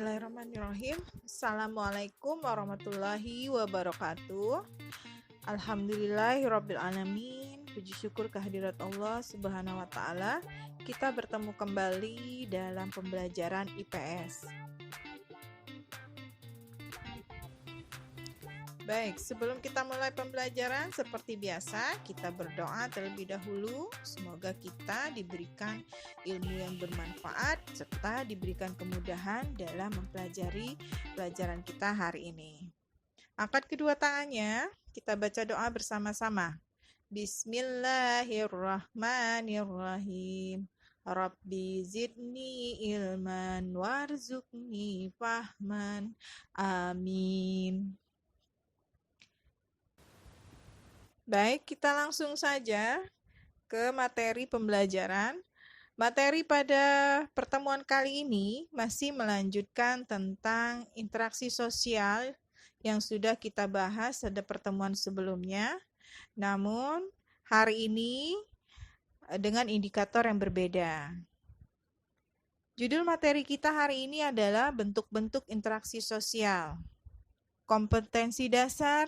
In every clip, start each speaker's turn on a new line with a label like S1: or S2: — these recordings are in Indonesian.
S1: Bismillahirrahmanirrahim. Assalamualaikum warahmatullahi wabarakatuh. Alhamdulillahirrabbilalamin. Puji syukur kehadirat Allah Subhanahu wa Ta'ala. Kita bertemu kembali dalam pembelajaran IPS. Baik, sebelum kita mulai pembelajaran, seperti biasa kita berdoa terlebih dahulu. Semoga kita diberikan ilmu yang bermanfaat serta diberikan kemudahan dalam mempelajari pelajaran kita hari ini. Angkat kedua tangannya, kita baca doa bersama-sama. Bismillahirrahmanirrahim. Rabbi zidni ilman warzuqni fahman. Amin. Baik, kita langsung saja ke materi pembelajaran. Materi pada pertemuan kali ini masih melanjutkan tentang interaksi sosial yang sudah kita bahas pada pertemuan sebelumnya. Namun, hari ini dengan indikator yang berbeda. Judul materi kita hari ini adalah bentuk-bentuk interaksi sosial. Kompetensi dasar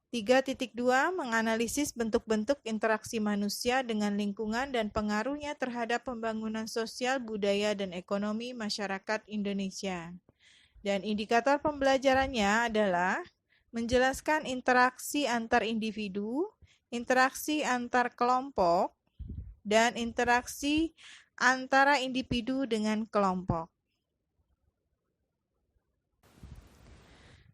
S1: 3.2 menganalisis bentuk-bentuk interaksi manusia dengan lingkungan dan pengaruhnya terhadap pembangunan sosial, budaya, dan ekonomi masyarakat Indonesia. Dan indikator pembelajarannya adalah menjelaskan interaksi antar individu, interaksi antar kelompok, dan interaksi antara individu dengan kelompok.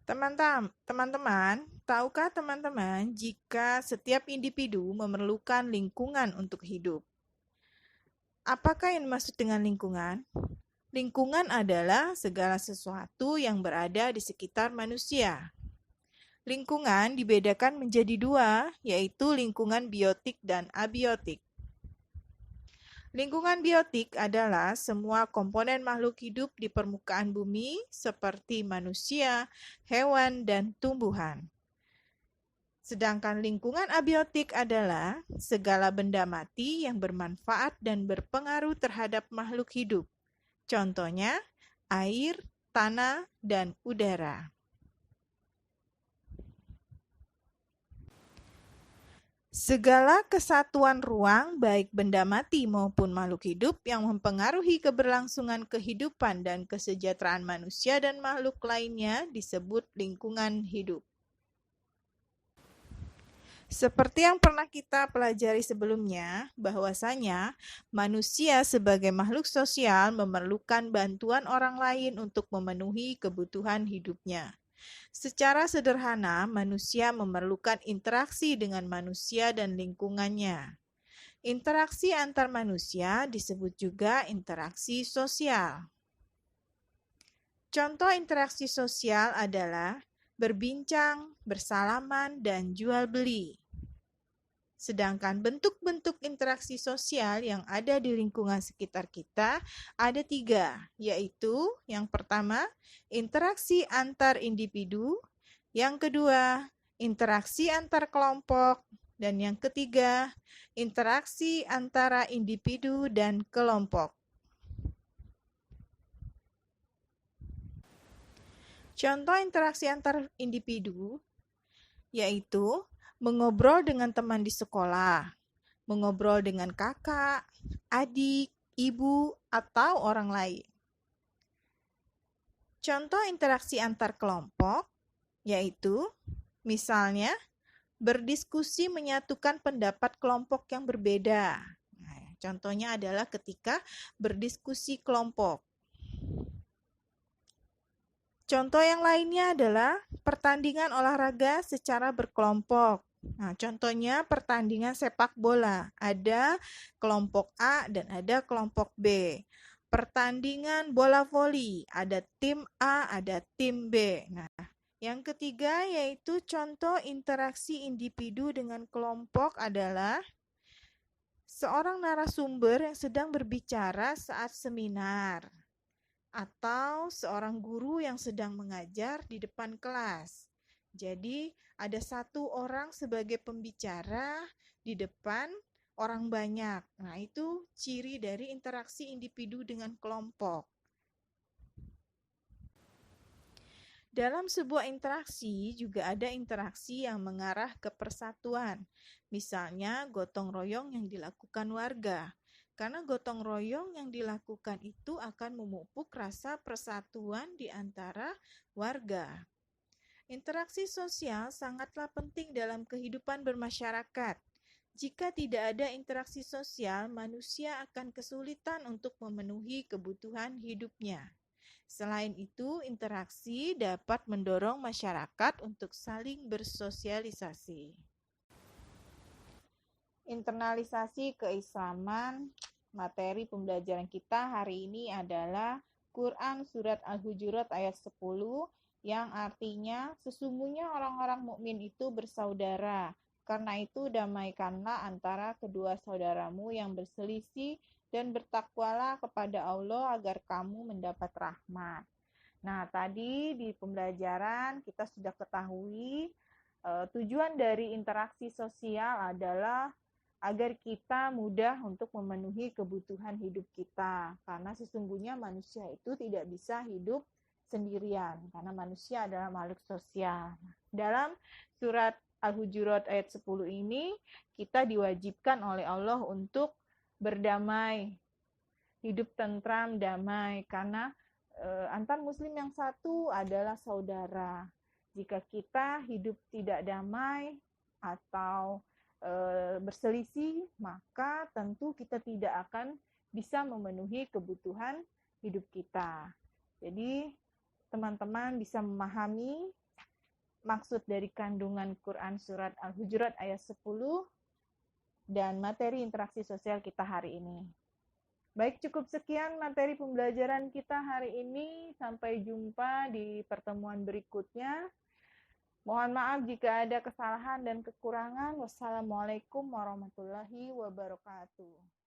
S1: Teman-teman, tahukah teman-teman jika setiap individu memerlukan lingkungan untuk hidup? Apakah yang dimaksud dengan lingkungan? Lingkungan adalah segala sesuatu yang berada di sekitar manusia. Lingkungan dibedakan menjadi dua, yaitu lingkungan biotik dan abiotik. Lingkungan biotik adalah semua komponen makhluk hidup di permukaan bumi seperti manusia, hewan, dan tumbuhan. Sedangkan lingkungan abiotik adalah segala benda mati yang bermanfaat dan berpengaruh terhadap makhluk hidup. Contohnya, air, tanah, dan udara. Segala kesatuan ruang, baik benda mati maupun makhluk hidup yang mempengaruhi keberlangsungan kehidupan dan kesejahteraan manusia dan makhluk lainnya disebut lingkungan hidup. Seperti yang pernah kita pelajari sebelumnya, bahwasanya manusia sebagai makhluk sosial memerlukan bantuan orang lain untuk memenuhi kebutuhan hidupnya. Secara sederhana, manusia memerlukan interaksi dengan manusia dan lingkungannya. Interaksi antar manusia disebut juga interaksi sosial. Contoh interaksi sosial adalah berbincang, bersalaman, dan jual beli. Sedangkan bentuk-bentuk interaksi sosial yang ada di lingkungan sekitar kita ada 3, yaitu yang pertama, interaksi antar individu, yang kedua, interaksi antar kelompok, dan yang ketiga, interaksi antara individu dan kelompok. Contoh interaksi antar individu yaitu mengobrol dengan teman di sekolah, mengobrol dengan kakak, adik, ibu, atau orang lain. Contoh interaksi antar kelompok yaitu misalnya berdiskusi menyatukan pendapat kelompok yang berbeda. Nah, contohnya adalah ketika berdiskusi kelompok. Contoh yang lainnya adalah pertandingan olahraga secara berkelompok. Nah, contohnya pertandingan sepak bola. Ada kelompok A dan ada kelompok B. Pertandingan bola voli. Ada tim A, ada tim B. Nah, yang ketiga yaitu contoh interaksi individu dengan kelompok adalah seorang narasumber yang sedang berbicara saat seminar, atau seorang guru yang sedang mengajar di depan kelas. Jadi, ada satu orang sebagai pembicara di depan orang banyak. Nah, itu ciri dari interaksi individu dengan kelompok. Dalam sebuah interaksi juga ada interaksi yang mengarah ke persatuan. Misalnya gotong royong yang dilakukan warga. Karena gotong royong yang dilakukan itu akan memupuk rasa persatuan di antara warga. Interaksi sosial sangatlah penting dalam kehidupan bermasyarakat. Jika tidak ada interaksi sosial, manusia akan kesulitan untuk memenuhi kebutuhan hidupnya. Selain itu, interaksi dapat mendorong masyarakat untuk saling bersosialisasi. Internalisasi keislaman, materi pembelajaran kita hari ini adalah Quran Surat Al-Hujurat ayat 10 yang artinya sesungguhnya orang-orang mukmin itu bersaudara. Karena itu damaikanlah antara kedua saudaramu yang berselisih dan bertakwalah kepada Allah agar kamu mendapat rahmat. Nah, tadi di pembelajaran kita sudah ketahui tujuan dari interaksi sosial adalah agar kita mudah untuk memenuhi kebutuhan hidup kita. Karena sesungguhnya manusia itu tidak bisa hidup sendirian, karena manusia adalah makhluk sosial. Dalam surat Al-Hujurat ayat 10 ini, kita diwajibkan oleh Allah untuk berdamai, hidup tentram, damai, karena antar muslim yang satu adalah saudara. Jika kita hidup tidak damai atau berselisih, maka tentu kita tidak akan bisa memenuhi kebutuhan hidup kita. Jadi, teman-teman bisa memahami maksud dari kandungan Quran Surat Al-Hujurat ayat 10 dan materi interaksi sosial kita hari ini. Baik, cukup sekian materi pembelajaran kita hari ini. Sampai jumpa di pertemuan berikutnya. Mohon maaf jika ada kesalahan dan kekurangan. Wassalamualaikum warahmatullahi wabarakatuh.